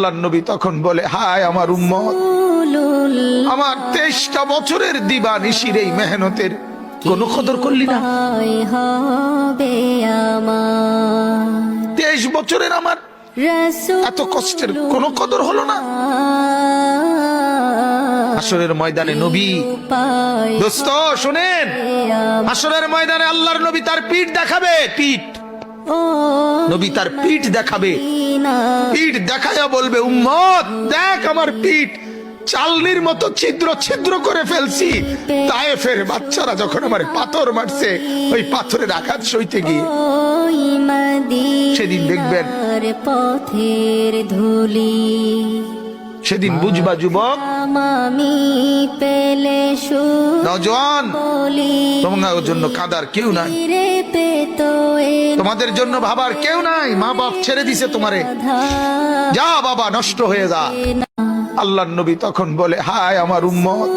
আল্লাহর নবী তখন বলে, হায় আমার উম্মত, আমার 23টা বছরের দিবানিশির এই মেহনতের কোনো কদর করলি না। 23 বছরের আমার এত কষ্টের কোনো কদর হলো না। হাসরের ময়দানে নবী, দোস্ত শুনেন, হাসরের ময়দানে আল্লাহর নবী তার পিঠ দেখাবে, পিঠ, নবী তার পিঠ দেখাবে, পিঠ দেখায়া বলবে, উম্মত দেখ আমার পিঠ চালনির মতো ছিদ্র ছিদ্র করে ফেলছি। তায়েফের বাচ্চারা যখন আমার পাথর মারছে, ওই পাথরের আঘাত সইতে গিয়ে। সেদিন দেখবেন, পথের ধুলি, সেদিন বুঝবা যুবক, নওজোয়ান, তোমার জন্য কাঁদার কেউ নাই, তোমাদের জন্য ভাবার কেউ নাই। মা বাপ ছেড়ে দিছে তোমারে, যা বাবা নষ্ট হয়ে যা। আল্লাহর নবী তখন বলে, হায় আমার উম্মত।